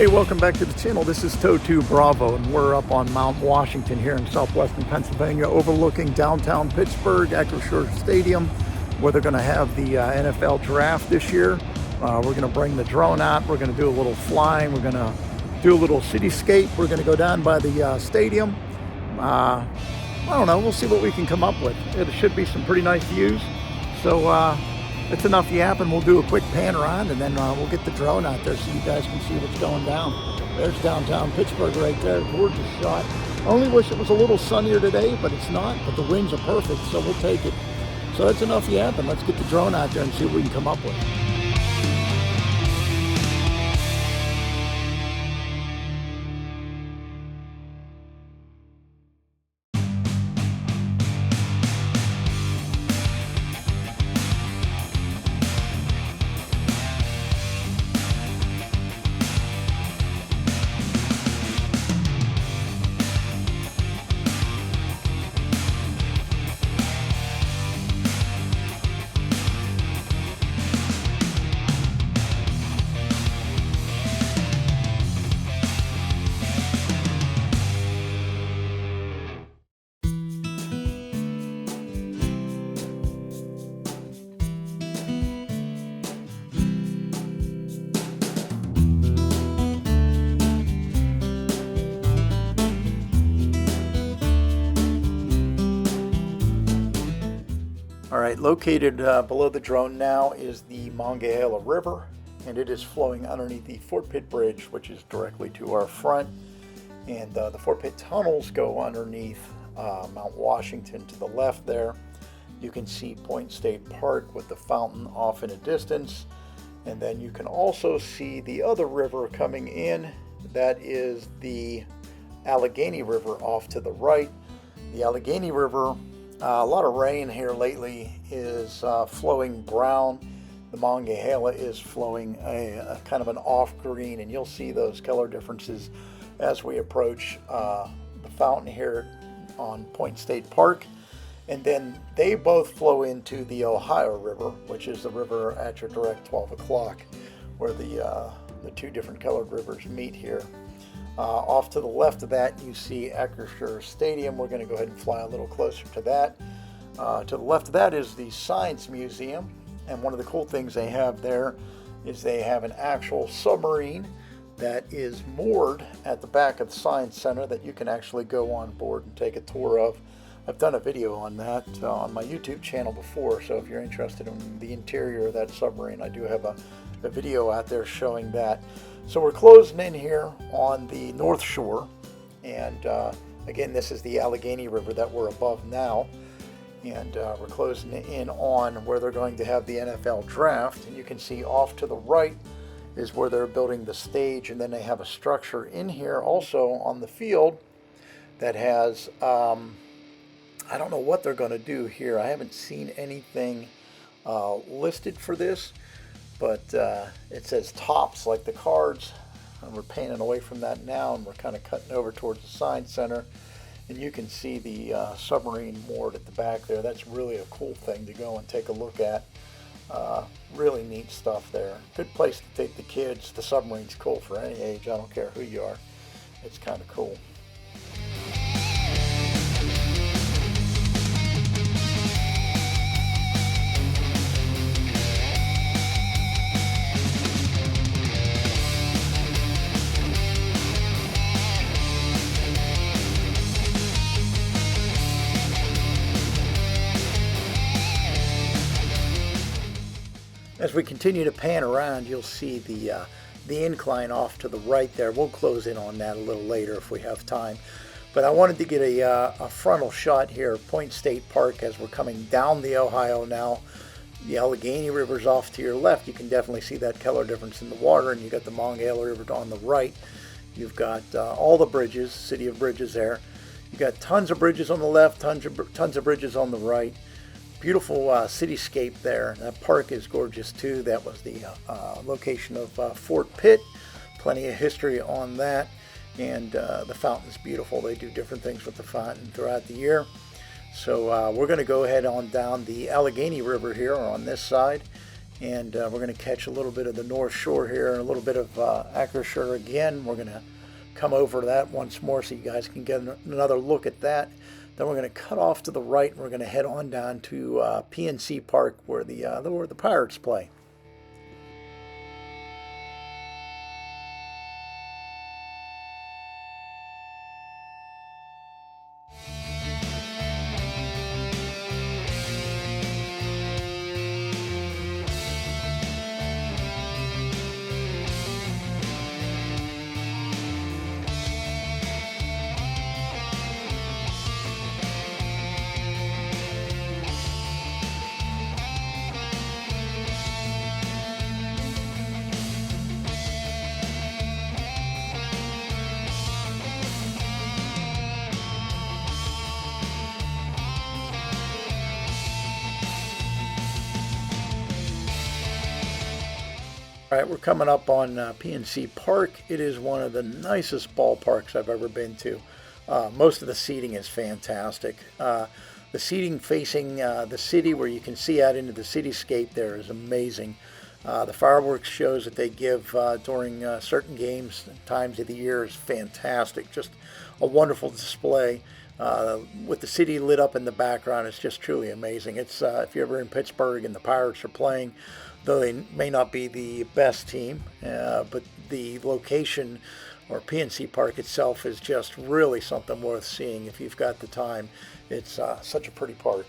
Hey, welcome back to the channel. This is Tow 2 Bravo, and we're up on Mount Washington here in southwestern Pennsylvania, overlooking downtown Pittsburgh, Acrisure Stadium, where they're going to have the NFL draft this year. We're going to bring the drone out. We're going to do a little flying. We're going to do a little cityscape. We're going to go down by the stadium. I don't know. We'll see what we can come up with. It should be some pretty nice views. So it's enough yapping. We'll do a quick pan around, and then we'll get the drone out there so you guys can see what's going down. There's downtown Pittsburgh right there. Gorgeous shot. Only wish it was a little sunnier today, but it's not. But the winds are perfect, so we'll take it. So that's enough yapping. Let's get the drone out there and see what we can come up with. All right, located below the drone now is the Monongahela River, and it is flowing underneath the Fort Pitt Bridge, which is directly to our front. And the Fort Pitt tunnels go underneath Mount Washington to the left there. You can see Point State Park with the fountain off in a distance. And then you can also see the other river coming in. That is the Allegheny River off to the right. The Allegheny River, a lot of rain here lately, is flowing brown. The Monongahela is flowing a kind of an off green, and you'll see those color differences as we approach the fountain here on Point State Park. And then they both flow into the Ohio River, which is the river at your direct 12 o'clock, where the two different colored rivers meet here. Off to the left of that, you see Acrisure Stadium. We're going to go ahead and fly a little closer to that. To the left of that is the Science Museum, and one of the cool things they have there is they have an actual submarine that is moored at the back of the Science Center that you can actually go on board and take a tour of. I've done a video on that on my YouTube channel before, so if you're interested in the interior of that submarine, I do have a video out there showing that. So we're closing in here on the North Shore, and again, this is the Allegheny River that we're above now, and we're closing in on where they're going to have the NFL draft. And you can see off to the right is where they're building the stage, and then they have a structure in here also on the field that has I don't know what they're going to do here. I haven't seen anything listed for this, but it says tops like the cards, and we're panning away from that now, and we're kind of cutting over towards the Science Center, and you can see the submarine moored at the back there. That's really a cool thing to go and take a look at. Really neat stuff there. Good place to take the kids. The submarine's cool for any age. I don't care who you are. It's kind of cool. As we continue to pan around, you'll see the incline off to the right there. We'll close in on that a little later if we have time. But I wanted to get a frontal shot here of Point State Park as we're coming down the Ohio now. The Allegheny River's off to your left. You can definitely see that color difference in the water, and you got the Monongahela River on the right. You've got all the bridges, City of Bridges there. You've got tons of bridges on the left, tons of bridges on the right. Beautiful cityscape there. That park is gorgeous too. That was the location of Fort Pitt. Plenty of history on that. And the fountain's beautiful. They do different things with the fountain throughout the year. So we're going to go ahead on down the Allegheny River here on this side, and we're going to catch a little bit of the North Shore here and a little bit of Acrisure again. We're going to come over to that once more so you guys can get another look at that. Then we're going to cut off to the right and we're going to head on down to PNC Park where the Pirates play. All right, we're coming up on PNC Park. It is one of the nicest ballparks I've ever been to. Most of the seating is fantastic. The seating facing the city where you can see out into the cityscape there is amazing. The fireworks shows that they give during certain games, times of the year is fantastic. Just a wonderful display. With the city lit up in the background, it's just truly amazing. It's if you're ever in Pittsburgh and the Pirates are playing, though they may not be the best team, but the location or PNC Park itself is just really something worth seeing if you've got the time. It's such a pretty park.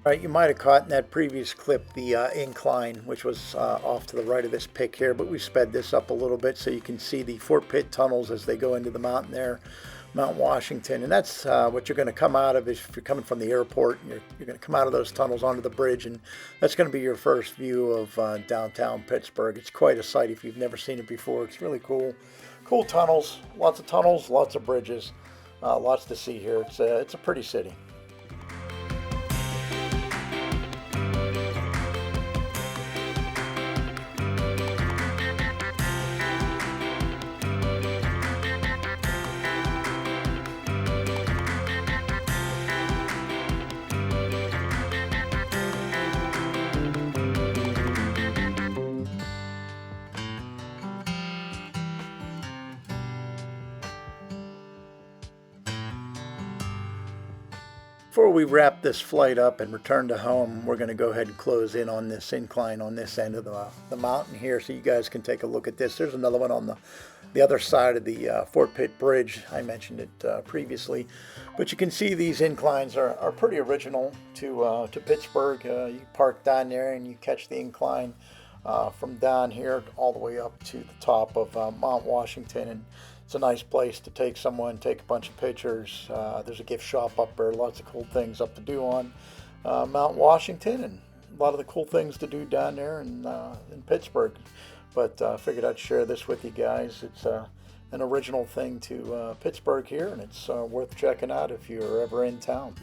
All right, you might have caught in that previous clip the incline, which was off to the right of this pic here, but we sped this up a little bit so you can see the Fort Pitt tunnels as they go into the mountain there, Mount Washington. And that's what you're going to come out of if you're coming from the airport. You're going to come out of those tunnels onto the bridge, and that's going to be your first view of downtown Pittsburgh. It's quite a sight if you've never seen it before. It's really cool. Cool tunnels, lots of bridges, lots to see here. It's a pretty city. Before we wrap this flight up and return to home, we're going to go ahead and close in on this incline on this end of the mountain here so you guys can take a look at this. There's another one on the other side of the Fort Pitt Bridge. I mentioned it previously. But you can see these inclines are pretty original to Pittsburgh. You park down there and you catch the incline from down here all the way up to the top of Mount Washington. And it's a nice place to take someone, take a bunch of pictures. There's a gift shop up there, lots of cool things up to do on Mount Washington, and a lot of the cool things to do down there in Pittsburgh. But I figured I'd share this with you guys. It's an original thing to Pittsburgh here, and it's worth checking out if you're ever in town.